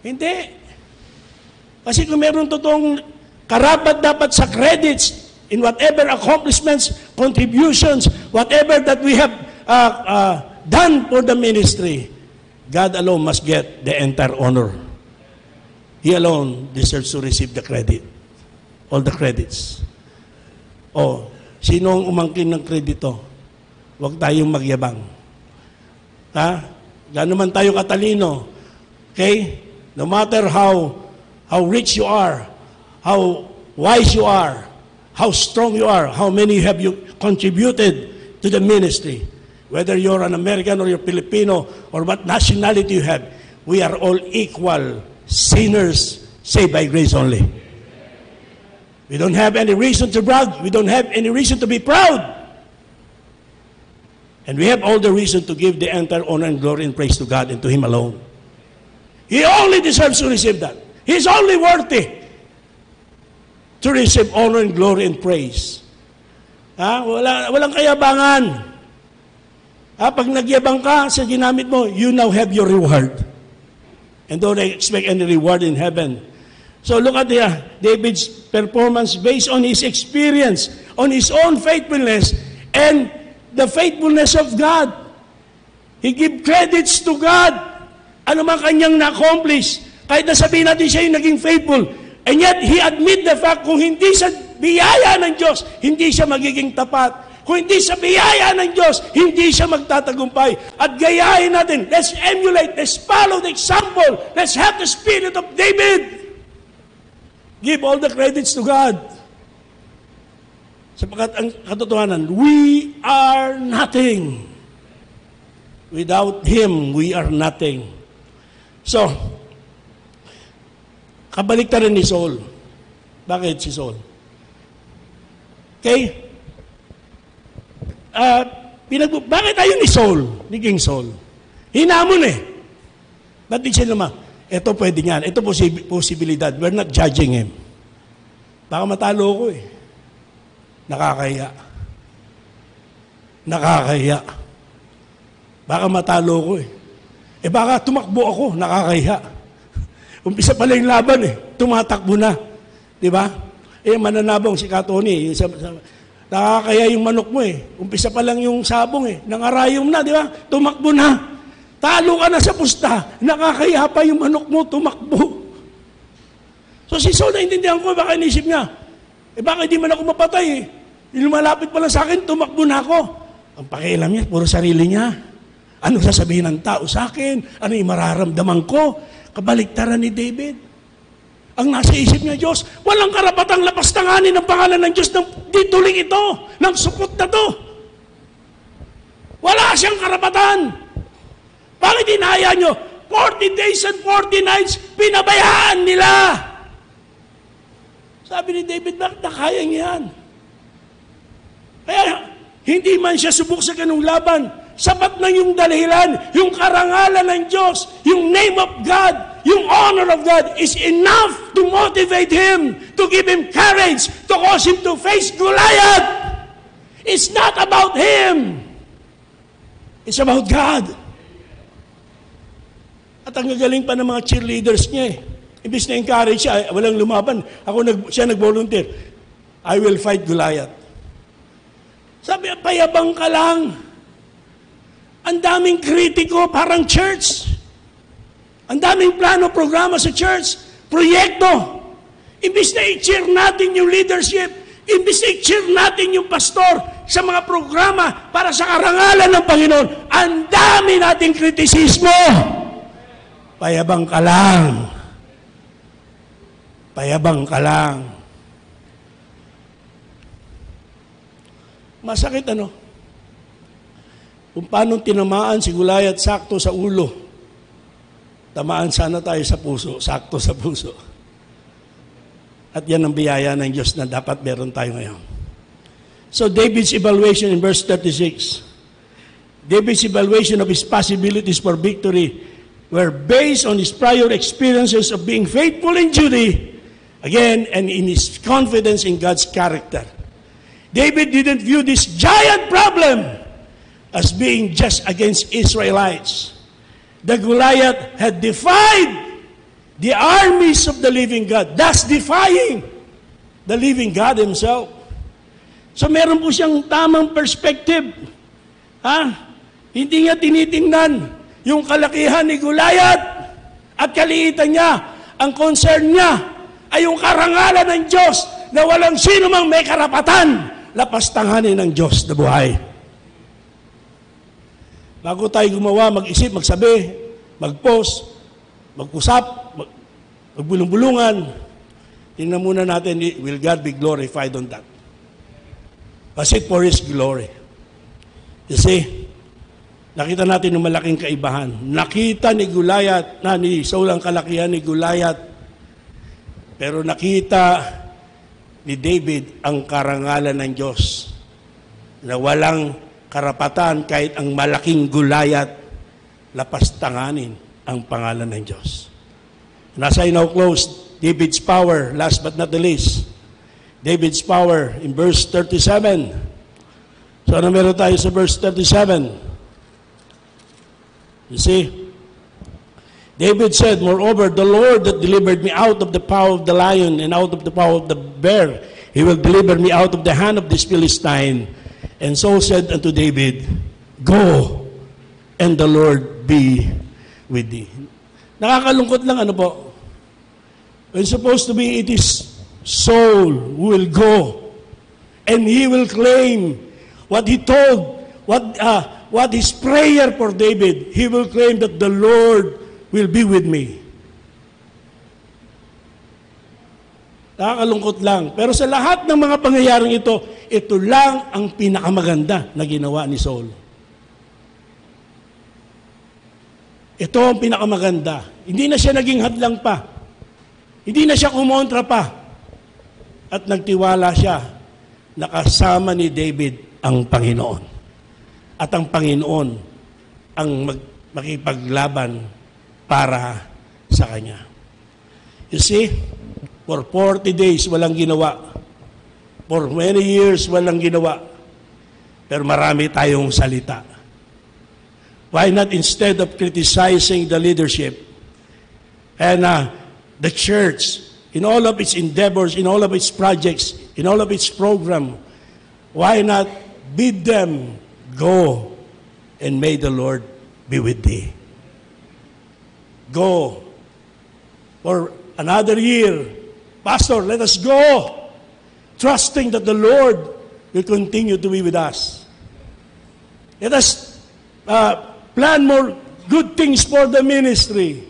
A: Hindi. Kasi kung meron totoong karapat dapat sa credits in whatever accomplishments, contributions, whatever that we have done for the ministry, God alone must get the entire honor. He alone deserves to receive the credit. All the credits. O, sino ang umangkin ng kredito? Huwag tayong magyabang. Ha? Gano'n man tayo katalino. Okay? No matter how rich you are, how wise you are, how strong you are, how many have you contributed to the ministry, whether you're an American or you're Filipino or what nationality you have, we are all equal sinners saved by grace only. We don't have any reason to brag. We don't have any reason to be proud. And we have all the reason to give the entire honor and glory and praise to God and to Him alone. He only deserves to receive that. He's only worthy to receive honor and glory and praise. Walang kayabangan. Pag nagyabang ka sa ginamit mo, you now have your reward. And don't expect any reward in heaven. So look at David's performance based on his experience, on his own faithfulness, and the faithfulness of God. He gave credits to God. Ano man kanyang na-accomplish, kahit na sabihin natin siya yung naging faithful, and yet he admit the fact kung hindi sa biyaya ng Diyos, hindi siya magiging tapat. Kung hindi sa biyaya ng Diyos, hindi siya magtatagumpay. At gayahin natin, let's emulate, let's follow the example, let's have the spirit of David. Give all the credits to God. Sapagkat ang katotohanan, we are nothing. Without Him, we are nothing. So, kabaliktaran ni Saul. Bakit si Saul? Okay? Bakit tayo ni Saul? Ni King Saul? Hinamon eh. Ba't di siya naman? Ito pwede niyan. Ito posibilidad. We're not judging him. Baka matalo ko eh. Nakakahiya. Nakakahiya. Baka matalo ko eh. Baka tumakbo ako. Nakakahiya. Umpisa pala yung laban eh. Tumatakbo na. Diba? Mananabong si Katoni. Nakakaya yung manok mo eh. Umpisa pa lang yung sabong eh. Nangarayom na, di ba? Tumakbo na. Talo ka na sa pusta. Nakakaya pa yung manok mo, tumakbo. So si Saul, naintindihan ko, baka inisip niya, baka hindi man ako mapatay eh. Lumalapit pa lang sa akin, tumakbo na ako. Ang pakialam niya, puro sarili niya. Ano sasabihin ng tao sa akin? Ano yung mararamdaman ko? Kabaliktaran ni David. Ang nasa isip niya, Diyos, walang karapatang lapastanganin ng pangalan ng Diyos ng tituling ito, ng supot na to. Wala siyang karapatan. Bakit inaya nyo? 40 days and 40 nights, pinabayaan nila. Sabi ni David, bakit nakaya niyan? Kaya, hindi man siya subok sa ganung laban. Sapat na yung dalilan, yung karangalan ng Diyos, yung name of God, yung honor of God is enough to motivate him, to give him courage, to cause him to face Goliath. It's not about him. It's about God. At ang gagaling pa ng mga cheerleaders niya eh. Imbis na encourage siya, walang lumaban. Siya nag-volunteer. I will fight Goliath. Sabi, payabang ka lang. Ang daming kritiko, parang church. Ang daming plano, programa sa church, proyekto. Imbis na i-cheer natin yung leadership, imbis na i-cheer natin yung pastor sa mga programa para sa karangalan ng Panginoon, ang dami nating kritisismo. Payabang ka lang. Payabang ka lang. Masakit ano? Kung paano tinamaan si Goliath sakto sa ulo. Tamaan sana tayo sa puso, sakto sa puso. At yan ang biyaya ng Diyos na dapat meron tayo ngayon. So David's evaluation in verse 36. David's evaluation of his possibilities for victory were based on his prior experiences of being faithful in duty, again, and in his confidence in God's character. David didn't view this giant problem as being just against Israelites. the Goliath had defied the armies of the living God, thus defying the living God Himself. So meron po siyang tamang perspective. Hindi niya tinitingnan yung kalakihan ni Goliath at kaliitan niya. Ang concern niya ay yung karangalan ng Diyos na walang sino mang may karapatan lapastanganin ng Diyos na buhay. Bago tayo gumawa, mag-isip, magsabi, mag-post, mag-usap, magbulong-bulungan, tingnan muna natin, will God be glorified on that? Was it for His glory? You see, nakita natin ng malaking kaibahan. Nakita ni Goliath, ni Saul ang kalakihan ni Goliath, pero nakita ni David ang karangalan ng Diyos na walang karapatan kahit ang malaking Goliath lapastanganin ang pangalan ng Diyos. And as I now close, David's power, last but not the least, David's power in verse 37. So ano meron tayo sa verse 37? You see, David said, moreover, the Lord that delivered me out of the power of the lion and out of the power of the bear, He will deliver me out of the hand of this Philistine. And Saul said unto David, go, and the Lord be with thee. Nakakalungkot lang, ano po? When supposed to be, it is Saul who will go, and he will claim what he told, what his prayer for David. He will claim that the Lord will be with me. Nakakalungkot lang. Pero sa lahat ng mga pangyayaring ito lang ang pinakamaganda na ginawa ni Saul. Ito ang pinakamaganda. Hindi na siya naging hadlang pa. Hindi na siya kumontra pa. At nagtiwala siya na kasama ni David ang Panginoon. At ang Panginoon ang makipaglaban para sa kanya. You see, for 40 days walang ginawa. For many years walang ginawa. Pero marami tayong salita. Why not, instead of criticizing the leadership and the church, in all of its endeavors, in all of its projects, in all of its program, why not bid them, go, and may the Lord be with thee. Go. For another year, Pastor, let us go, trusting that the Lord will continue to be with us. Let us plan more good things for the ministry.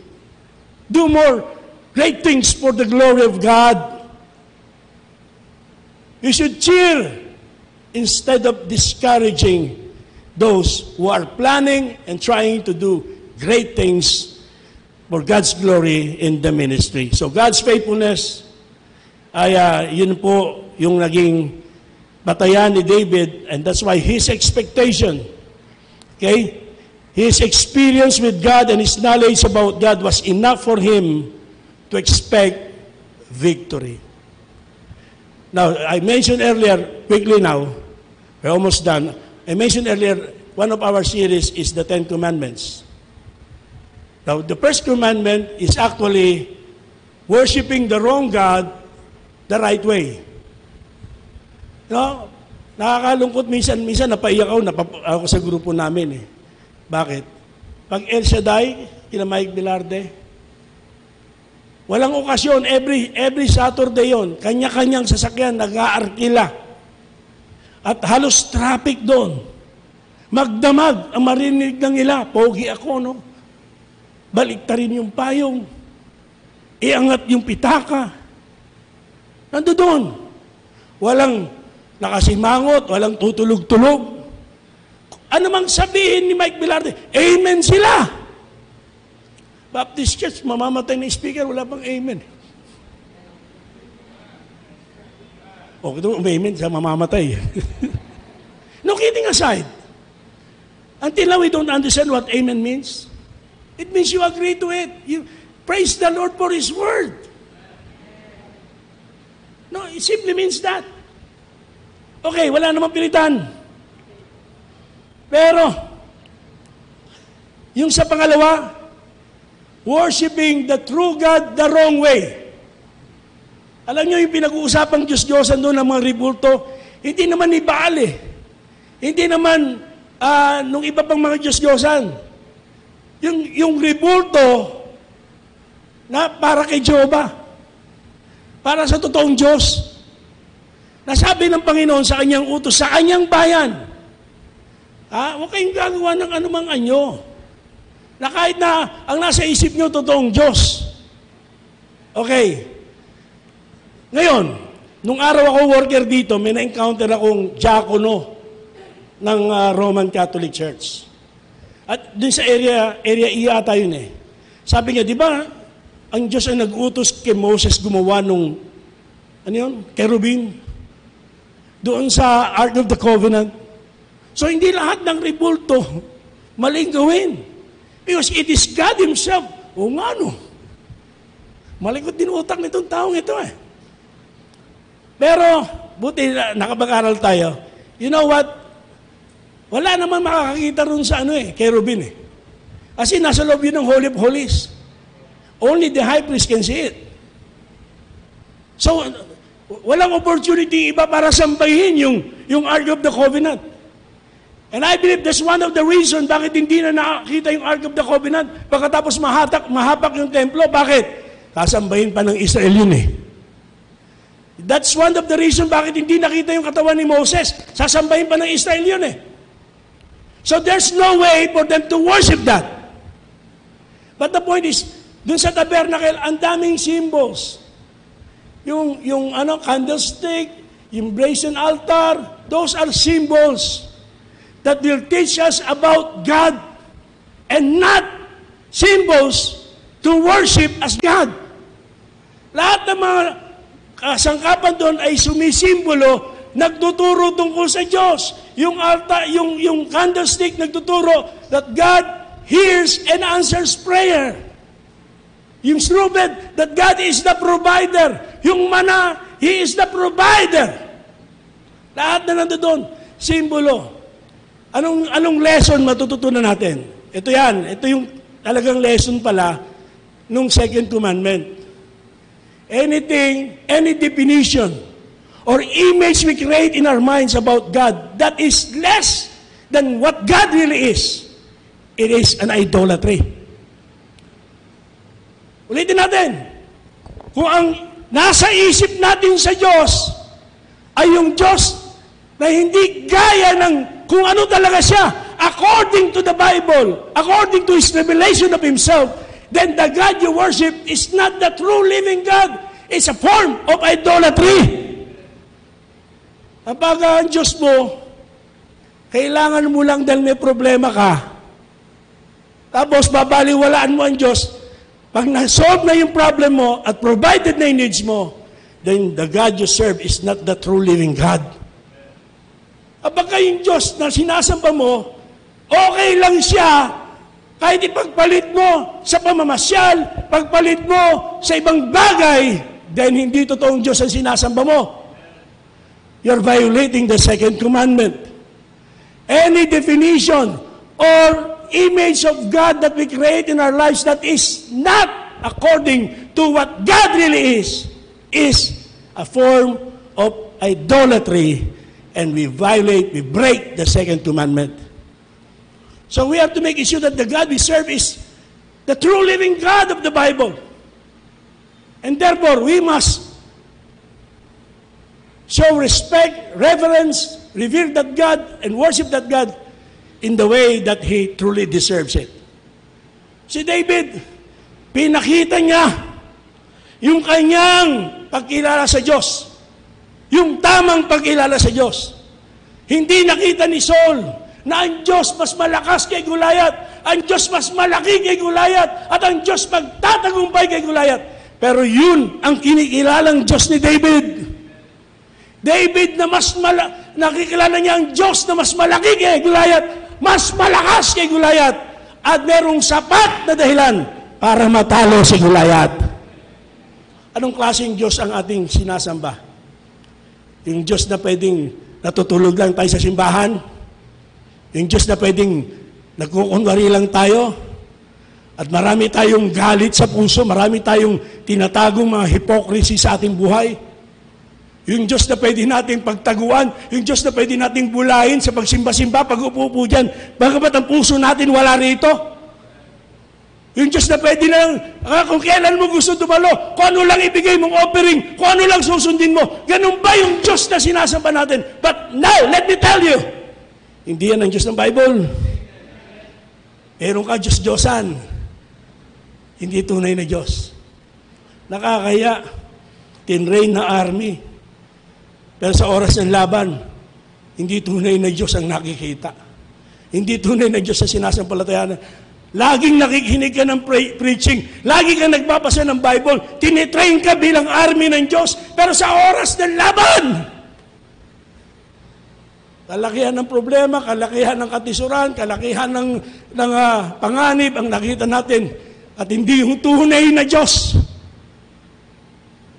A: Do more great things for the glory of God. You should cheer instead of discouraging those who are planning and trying to do great things for God's glory in the ministry. So God's faithfulness ay yun po yung naging batayan ni David, and that's why his expectation, okay, his experience with God and his knowledge about God was enough for him to expect victory. Now, I mentioned earlier, quickly now, we're almost done. I mentioned earlier, one of our series is the Ten Commandments. Now, the first commandment is actually worshiping the wrong God the right way. No? Nakakalungkot minsan napaiyak ako sa grupo namin eh. Bakit? Pag El Shaddai, kina Mike Velarde, walang okasyon, every Saturday yon, kanya-kanyang sasakyan, nag-aarkila. At halos traffic doon. Magdamag, ang marinig ng ila, pogi ako, no? Baliktarin yung payong. Iangat yung pitaka. Nando doon. Walang nakasimangot, walang tutulog-tulog. Ano mang sabihin ni Mike Velarde, amen sila. Baptist Church, mamamatay na speaker, wala pang amen. O, ito, amen, siya mamamatay. No, kidding aside, until now we don't understand what amen means. It means you agree to it. You praise the Lord for His word. No, it simply means that. Okay, wala namang pilitan. Pero, yung sa pangalawa, worshiping the true God the wrong way. Alam niyo yung pinag-uusapang Diyos-Diyosan doon ng mga ribulto, hindi naman ni Baal eh. Hindi naman nung iba pang mga Diyos-Diyosan. Yung ribulto na para kay Jehovah, para sa totoong Diyos. Nasabi ng Panginoon sa kanyang utos, sa kanyang bayan, huwag kayong gagawa ng anumang anyo. Na kahit na ang nasa isip nyo, totoong Diyos. Okay. Ngayon, nung araw ako worker dito, may na-encounter akong diakono ng Roman Catholic Church. At dun sa area E ata yun eh. Sabi niya, di ba, ang Diyos ay nag-utos kay Moses gumawa nung, cherubim? Doon sa Ark of the Covenant. So hindi lahat ng ribulto maling gawin. Because it is God Himself. O nga no. Malikot din utak nitong taong ito eh. Pero, buti nakapag-aral tayo. You know what? Wala naman makakakita ron sa cherubim eh. Kasi nasa loob yun ng Holy of Holies. Only the high priest can see it. So, walang opportunity iba para sambahin yung Ark of the Covenant. And I believe that's one of the reasons bakit hindi na nakakita yung Ark of the Covenant pagkatapos mahapak yung templo. Bakit? Kasambahin pa ng Israel yun eh. That's one of the reasons bakit hindi nakita yung katawan ni Moses. Sasambahin pa ng Israel yun eh. So there's no way for them to worship that. But the point is, dun sa tabernacle, ang daming symbols. Yung candlestick, yung brazen altar, those are symbols that will teach us about God and not symbols to worship as God. Lahat ng mga kasangkapan doon ay sumisimbolo, nagtuturo tungkol sa Diyos. Yung altar, yung candlestick nagtuturo that God hears and answers prayer. Yung serpent, that God is the provider. Yung mana, He is the provider. Lahat na nandoon, simbolo. Anong lesson matututunan natin? Ito yan. Ito yung talagang lesson pala nung second commandment. Anything, any definition or image we create in our minds about God that is less than what God really is, it is an idolatry. Ulitin natin. Kung ang nasa isip natin sa Diyos ay yung Diyos na hindi gaya ng kung ano talaga siya, according to the Bible, according to His revelation of Himself, then the God you worship is not the true living God. It's a form of idolatry. Kapag ang Diyos mo, kailangan mo lang dahil may problema ka, tapos babaliwalaan mo ang Diyos, pag na-solve na yung problem mo at provided na yung needs mo, then the God you serve is not the true living God. Kapag yung Diyos na sinasamba mo, okay lang siya, kahit ipagpalit mo sa pamamasyal, pagpalit mo sa ibang bagay, then hindi totoong Diyos ang sinasamba mo. You're violating the second commandment. Any definition or image of God that we create in our lives that is not according to what God really is a form of idolatry, and we break the second commandment. So we have to make sure that the God we serve is the true living God of the Bible. And therefore, we must show respect, reverence, revere that God, and worship that God in the way that He truly deserves it. Si David, pinakita niya yung kanyang pagkilala sa Diyos. Yung tamang pagkilala sa Diyos. Hindi nakita ni Saul na ang Diyos mas malakas kay Goliath, ang Diyos mas malaki kay Goliath, at ang Diyos magtatagumpay kay Goliath. Pero yun ang kinikilalang Diyos ni David. David na nakikilala niya ang Diyos na mas malaki kay Goliath, mas malakas kay Goliath, at merong sapat na dahilan para matalo si Goliath. Anong klaseng Diyos ang ating sinasamba? Yung Diyos na pwedeng natutulog lang tayo sa simbahan? Yung Diyos na pwedeng nagkukunwari lang tayo? At marami tayong galit sa puso, marami tayong tinatagong mga hypocrisy sa ating buhay. Yung Diyos na pwede nating pagtaguan, yung Diyos na pwede nating bulayin sa pagsimba-simba, pag-upo-upo dyan, bagamat ang puso natin wala rito. Yung Diyos na pwede lang, kung kailan mo gusto dumalo, kung ano lang ibigay mong offering, kung ano lang susundin mo, ganun ba yung Diyos na sinasamba natin? But now, let me tell you, hindi yan ang Diyos ng Bible. Meron ka Diyos-Diyosan. Hindi tunay na Diyos. Nakakaya, tinrain na army. Pero sa oras ng laban, hindi tunay na Diyos ang nakikita. Hindi tunay na Diyos ang sinasampalatayanan. Laging nakikinig ka ng preaching. Lagi ka nagbabasa ng Bible. Tinitrain ka bilang army ng Diyos. Pero sa oras ng laban, kalakihan ng problema, kalakihan ng katisuran, kalakihan ng panganib ang nakita natin. At hindi yung tunay na Diyos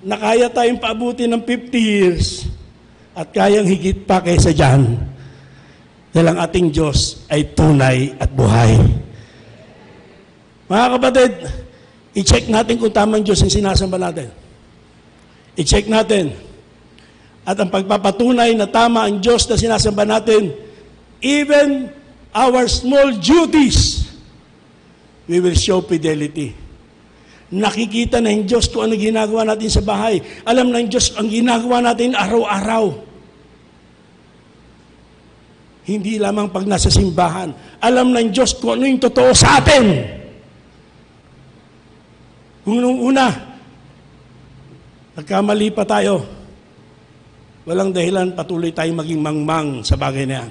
A: na kaya tayong paabutin ng 50 years at kayang higit pa kaysa dyan. Dahil ang ating Diyos ay tunay at buhay. Mga kapatid, i-check natin kung tamang Diyos ang sinasamba natin. I-check natin. At ang pagpapatunay na tama ang Diyos na sinasamba natin, even our small duties, we will show fidelity. Nakikita na ng Diyos kung ano ginagawa natin sa bahay. Alam ng Diyos ang ginagawa natin araw-araw. Hindi lamang pag nasa simbahan. Alam ng Diyos kung ano yung totoo sa atin. Kung nung una, nagkamali pa tayo, walang dahilan patuloy tayong maging mangmang sa bagay na yan.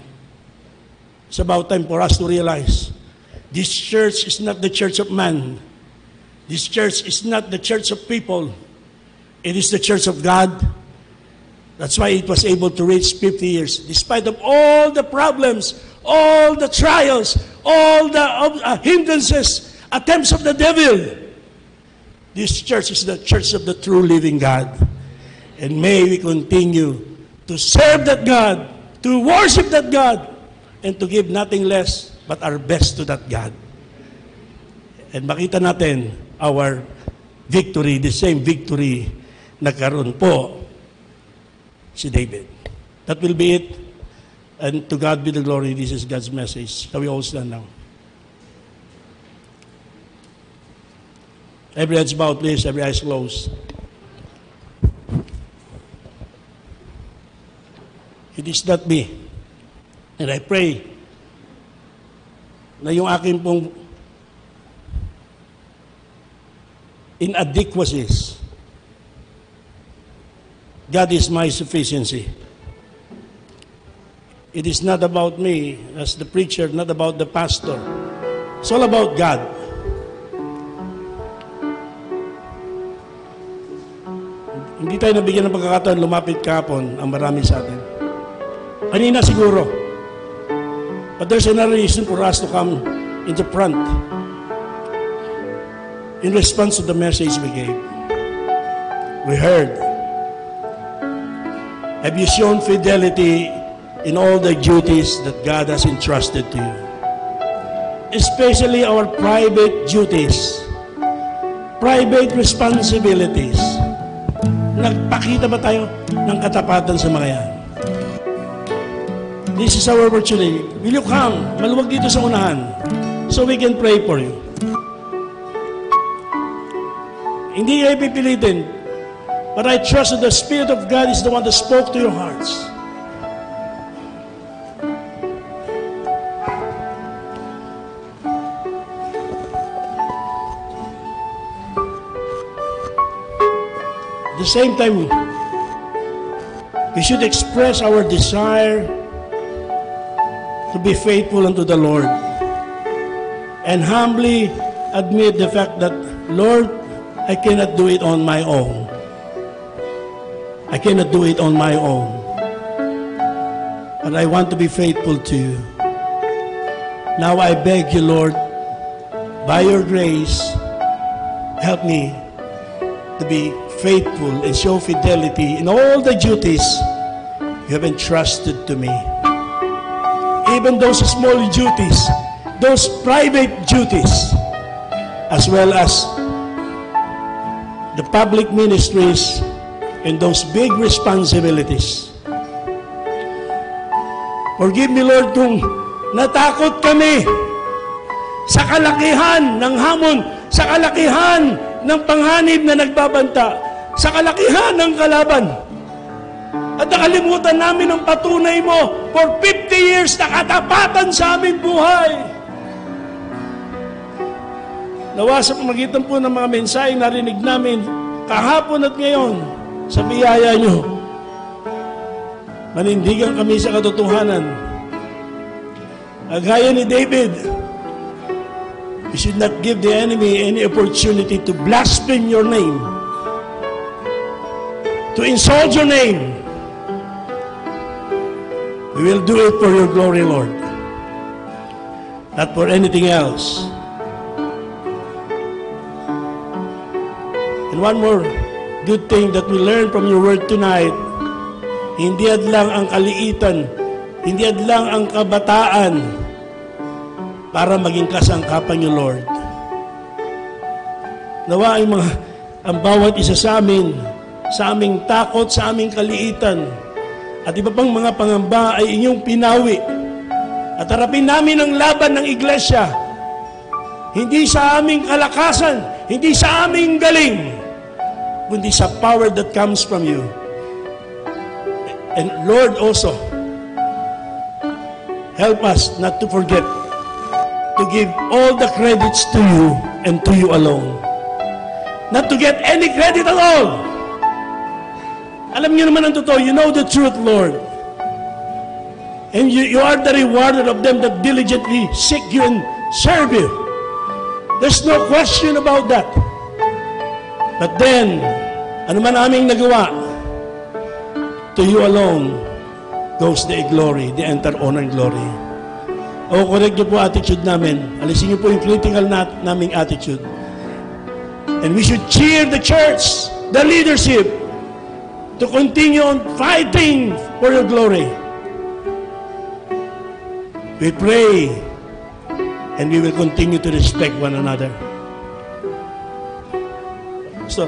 A: It's about time for us to realize this church is not the church of man. This church is not the church of people. It is the church of God. That's why it was able to reach 50 years. Despite of all the problems, all the trials, all the hindrances, attempts of the devil, this church is the church of the true living God. And may we continue to serve that God, to worship that God, and to give nothing less but our best to that God. And makita natin our victory, the same victory na karoon po si David. That will be it. And to God be the glory. This is God's message. Shall we all stand now? Every head's bowed, please. Every eyes closed. It is not me. And I pray na yung akin pong inadequacies, God is my sufficiency. It is not about me as the preacher, not about the pastor. It's all about God. Hindi tayo nabigyan ng pagkakataon lumapit kahapon ang marami sa atin. Kanina siguro. But there's another reason for us to come in the front in response to the message we gave. We heard. Have you shown fidelity in all the duties that God has entrusted to you? Especially our private duties, private responsibilities. Nagpakita ba tayo ng katapatan sa mga yan? This is our opportunity. Will you come? Maluwag dito sa unahan so we can pray for you. Hindi kayo pipilitin. But I trust that the Spirit of God is the one that spoke to your hearts. At the same time, we should express our desire to be faithful unto the Lord and humbly admit the fact that, Lord, I cannot do it on my own. I cannot do it on my own. But I want to be faithful to you. Now I beg you, Lord, by your grace, help me to be faithful and show fidelity in all the duties you have entrusted to me. Even those small duties, those private duties, as well as the public ministries and those big responsibilities. Forgive me, Lord, kung natakot kami sa kalakihan ng hamon, sa kalakihan ng panganib na nagbabanta, sa kalakihan ng kalaban. At nakalimutan namin ang patunay mo for 50 years na katapatan sa aming buhay. Nawa sa pamagitan po ng mga mensahe narinig namin kahapon at ngayon sa biyaya nyo, manindigan kami sa katotohanan. Gaya ni David, we should not give the enemy any opportunity to blaspheme your name, to insult your name. We will do it for your glory, Lord, not for anything else. And one more good thing that we learned from your word tonight, hindi adlang ang kaliitan, hindi adlang ang kabataan para maging kasangkapan niyo, Lord. Nawa ang bawat isa sa amin, sa aming takot, sa aming kaliitan, at iba pang mga pangamba ay inyong pinawi. At harapin namin ang laban ng iglesia, hindi sa aming kalakasan, hindi sa aming galing, kundi sa power that comes from you. And Lord, also, help us not to forget to give all the credits to you and to you alone. Not to get any credit at all. Alam niyo naman ang totoo, you know the truth, Lord. And you are the rewarder of them that diligently seek you and serve you. There's no question about that. But then, ano man aming nagawa, to you alone goes the glory, the entire honor and glory. O, correct niyo po attitude namin. Alisin niyo po yung critical naming attitude. And we should cheer the church, the leadership, to continue on fighting for your glory. We pray, and we will continue to respect one another. So,